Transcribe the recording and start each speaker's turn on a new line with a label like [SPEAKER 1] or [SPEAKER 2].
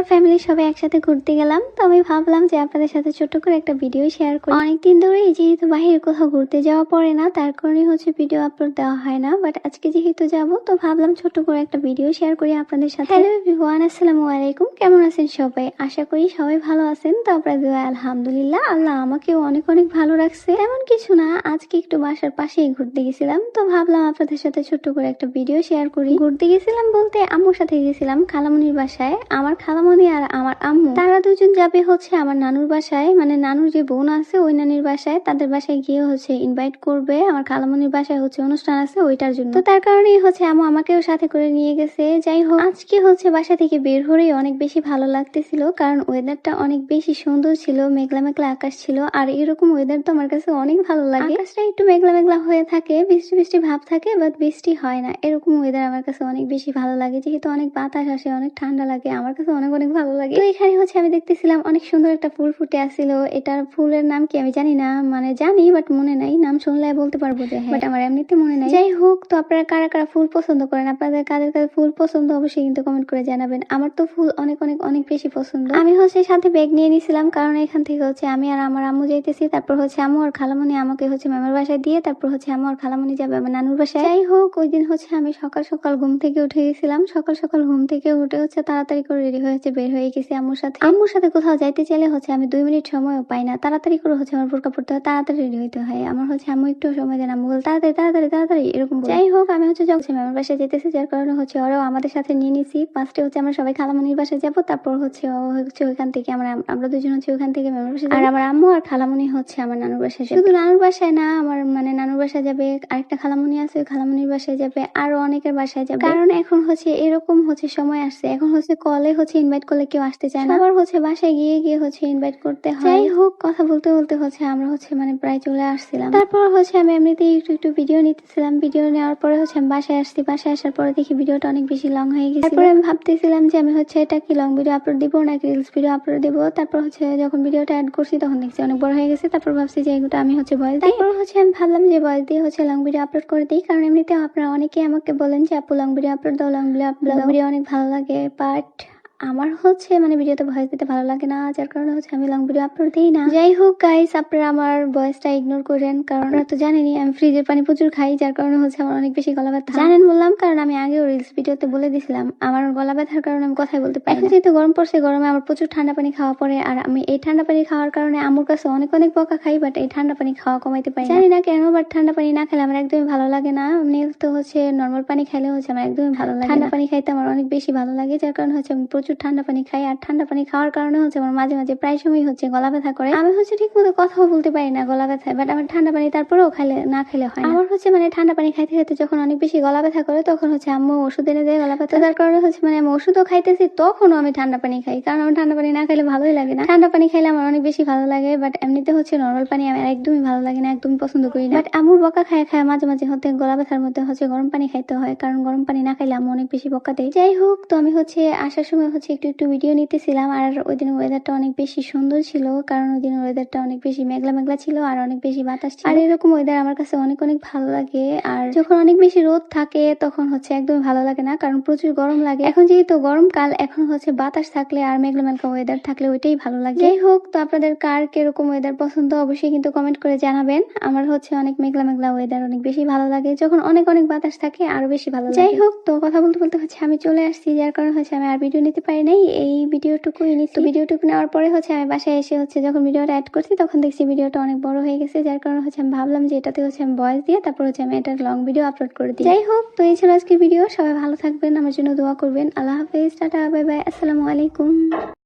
[SPEAKER 1] আমার ফ্যামিলির সবাই একসাথে ঘুরতে গেলাম। তো আমি ভাবলাম যে আপনাদের সাথে ছোট্ট করে একটা ভিডিও শেয়ার করি। অনেকদিন ধরেই যেহেতু বাহিরে কোথাও ঘুরতে যাওয়া পড়ে না, তার কারণে ভিডিও আপলোড দেওয়া হয় না। বাট আজকে যেহেতু যাব, তো ভাবলাম ছোট্ট করে একটা ভিডিও শেয়ার করি আপনাদের সাথে। হ্যালো এভরিওয়ান, আসসালামু আলাইকুম। কেমন আছেন সবাই? আশা করি সবাই ভালো আছেন। তো আপনাদের আলহামদুলিল্লাহ, আল্লাহ আমাকেও অনেক অনেক ভালো রাখছে। এমন কিছু না, আজকে একটু বাসার পাশেই ঘুরতে গেছিলাম। তো ভাবলাম আপনাদের সাথে ছোট্ট করে একটা ভিডিও শেয়ার করি। ঘুরতে গেছিলাম বলতে আম্মুর সাথে গেছিলাম খালামনির বাসায়। আমার খালামনি আর আমার আম্মু তারা দুজন যাবে আমার নানুর বাসায়, মানে নানুর যে বোন আছে ওই নানির বাসায়। তাদের বাসায় গিয়ে ইনভাইট করবে। আমার খালামনির বাসায় অনুষ্ঠান আছে ওইটার জন্য। তো তার কারণেই আম্মু আমাকেও সাথে করে নিয়ে গেছে। যাই হোক, আজকে বাসা থেকে বের হলেই অনেক বেশি ভালো লাগতেছিল, কারণ ওয়েদারটা অনেক বেশি সুন্দর ছিল। মেঘলা মেঘলা আকাশ ছিল, আর এরকম ওয়েদার তো আমার কাছে অনেক ভালো লাগে। আকাশটা একটু মেঘলা মেঘলা হয়ে থাকে, বৃষ্টি বৃষ্টি ভাব থাকে, বাট বৃষ্টি হয় না। এরকম ওয়েদার আমার কাছে অনেক বেশি ভালো লাগে। যেহেতু অনেক বাতাস আসে, অনেক ঠান্ডা লাগে, আমার কাছে অনেক অনেক ভালো লাগে। তো এখানে আমি দেখতেছিলাম অনেক সুন্দর একটা ফুল ফুটে আসছিল। এটার ফুলের নাম কি আমি জানি না, মানে জানি বাট মনে নাই। নাম শুনলে বলতে পারবো যে হ্যাঁ, বাট আমার এমনিতে মনে নাই। যাই হোক, তো আপনারা কারা কারা ফুল পছন্দ করেন, আপনাদের কাদের কাদের ফুল পছন্দ অবশ্যই কিন্তু কমেন্ট করে জানাবেন। আমার তো ফুল অনেক অনেক অনেক বেশি পছন্দ। আমি সাথে ব্যাগ নিয়ে নিয়েছিলাম, কারণ এখান থেকে আমি আর আমার আম্মু যাইতেছি। তারপর আম্মু আর খালামনি আমাকে মামার বাসায় দিয়ে, তারপর আম্মু আর খালামনি যাবে আমার নানুর বাসায়। যাই হোক, ওই দিন আমি সকাল সকাল ঘুম থেকে উঠে গেছিলাম। সকাল সকাল ঘুম থেকে উঠে তাড়াতাড়ি করে রেডি হয়েছে বের হয়ে গেছি আম্মুর সাথে কোথাও যাইতে চাইলে আমি 2 মিনিট সময়ও পাই না। তাড়াতাড়ি করে আমার বোরকা পড়তে হয়, তাড়াতাড়ি রেডি হইতে হয়। আমার আম্মু একটু সময় দেন, আম্মু বল তাড়াতাড়ি তাড়াতাড়ি তাড়াতাড়ি এরকম। যাই হোক, আমি যখন মামার বাসায় যেতেছি, যার কারণে ওরাও আমাদের সাথে নিয়ে নিছি। ফার্স্টে আমরা সবাই খালামনির বাসায় যাবো, তারপর ওইখান থেকে আমরা দুজন ওইখান থেকে মামার বাসায়, আর আমার আম্মু আর খালামনি আমার নানুর বাসায় যাবে। শুধু নানুর বাসায় না, আমার মানে নানুর বাসায় যাবে, আরেকটা খালামনি আছে ওই খালামনির বাসায় যাবে, আরো অনেকের বাসায় যাবে। কারণ এখন এরকম সময় আসছে, এখন কলে ইনভাইট করলে কেউ আসতে চায় না, আবার বাসায় গিয়ে গিয়ে ইনভাইট করতে হয়। যাই হোক, কথা বলতে বলতে আমরা মানে প্রায় চলে আসছিলাম। তারপর আমি এমনিতেই একটু একটু ভিডিও নিতেছিলাম। ভিডিও নেওয়ার পরে আমি বাসায় আসছি। বাসায় আসার পরে দেখি ভিডিওটা অনেক বেশি লং হয়ে গেছে। তারপরে আমি ভাবতেছিলাম যে আমি এটা কি লং ভিডিও আপলোড দিব নাকি রিলস ভিডিও আপলোড দিব। তারপর যখন ভিডিওটা অ্যাড করছি তখন দেখছি অনেক বড় হয়ে গেছে। তারপর ভাবছি যে এগুলো আমি ভয়েস দিই। তারপর আমি ভাবলাম যে ভয়েস দিয়ে লং ভিডিও আপলোড করে দিই, কারণ এমনিতেও আপনারা অনেকেই আমাকে বলেন যে আপু লং ভিডিও আপলোড দাও, লং ভিডিও অনেক ভালো লাগে। বাট আমার মানে ভিডিওতে ভয়েস দিতে ভালো লাগে না, যার কারণে আমি লং ভিডিও আপলোড দিই না। যাই হোক গাইস, আপনারা আমার ভয়েসটা ইগনোর করেন, কারণ আপনারা তো জানেনই আমি ফ্রিজের পানি প্রচুর খাই, যার কারণে আমার অনেক বেশি গলা ব্যথা। জানেন বললাম, কারণ আমি আগেও রিলস ভিডিওতে বলে দিছিলাম আমার গলা ব্যথার কারণে আমি কথাই বলতে পারি না। যেহেতু গরম পড়ছে, গরমে আমার প্রচুর ঠান্ডা পানি খাওয়া পড়ে, আর আমি এই ঠান্ডা পানি খাওয়ার কারণে আম্মুর কাছে অনেক অনেক বকা খাই, বাট এই ঠান্ডা পানি খাওয়া কমাইতে পারি জানি না কেন। বাট ঠান্ডা পানি না খেলে আমার একদমই ভালো লাগে না। এমনি তো নর্মাল পানি খাইলে আমার একদমই ভালো লাগে। ঠান্ডা পানি খাইতে আমার অনেক বেশি ভালো লাগে, যার কারণে আমি প্রচুর ঠান্ডা পানি খাই। আর ঠান্ডা পানি খাওয়ার কারণে আমার মাঝে মাঝে প্রায় সময় গলা ব্যথা করে। আমি ঠিক মতো কথাও বলতে পারি না গলা ব্যথায়, বাট আমার ঠান্ডা পানি তারপরেও না খেলে হয়। আমার মানে ঠান্ডা পানি খাইতে খাইতে যখন অনেক বেশি গলা ব্যথা করে, তখন আম্মু ওষুধ এনে দেয় গলা ব্যথা। তার কারণে মানে আমি ওষুধও খাইতেছি, তখনও আমি ঠান্ডা পানি খাই, কারণ আমার ঠান্ডা পানি না খেলে ভালোই লাগে না। ঠান্ডা পানি খাইলে আমার অনেক বেশি ভালো লাগে, বাট এমনিতে নর্মাল পানি আমার একদমই ভালো লাগে না, একদমই পছন্দ করি না। বাট আম্মুর বকা খায় খায় মাঝে মাঝে গলা ব্যথার মধ্যে গরম পানি খাইতে হয়, কারণ গরম পানি না খাইলে আম্মু অনেক বেশি বকা দেয়। যাই হোক, তো আমি আসার সময় একটু একটু ভিডিও নিতেছিলাম। আর ওই দিন ওয়েদারটা অনেক বেশি সুন্দর ছিল, কারণ ওই দিন ওয়েদারটা অনেক বেশি মেঘলা মেঘলা ছিল, আর অনেক বেশি বাতাস ছিল। আর এরকম ওয়েদার আমার কাছে অনেক অনেক ভালো লাগে। আর যখন অনেক বেশি রোদ থাকে তখন একদমই ভালো লাগে না, কারণ প্রচুর গরম লাগে। এখন যেহেতু গরমকাল, এখন বাতাস থাকলে আর মেঘলা মেঘলা ওয়েদার থাকলে ওইটাই ভালো লাগে। যাই হোক, তো আপনাদের কার কিরকম ওয়েদার পছন্দ অবশ্যই কিন্তু কমেন্ট করে জানাবেন। আমার অনেক মেঘলা মেঘলা ওয়েদার অনেক বেশি ভালো লাগে, যখন অনেক অনেক বাতাস থাকে আরো বেশি ভালো লাগে। যাই হোক, তো কথা বলতে বলতে আমি চলে আসছি, যার কারণে আমি আর ভিডিও নিতে পারি নাই। এই ভিডিওটুকুই নিচ্ছি। ভিডিওটুকু নেওয়ার পরে আমি বাসায় এসে যখন ভিডিওটা অ্যাড করছি, তখন দেখছি ভিডিওটা অনেক বড় হয়ে গেছে, যার কারণে আমি ভাবলাম যে এটাতে আমি ভয়েস দিয়ে তারপর আমি এটা লং ভিডিও আপলোড করে দিই। যাই হোক, তো এই ছিল আজকের ভিডিও। সবাই ভালো থাকবেন, আমার জন্য দোয়া করবেন। আল্লাহ হাফেজ, টাটা, বাই বাই, আসসালামু আলাইকুম।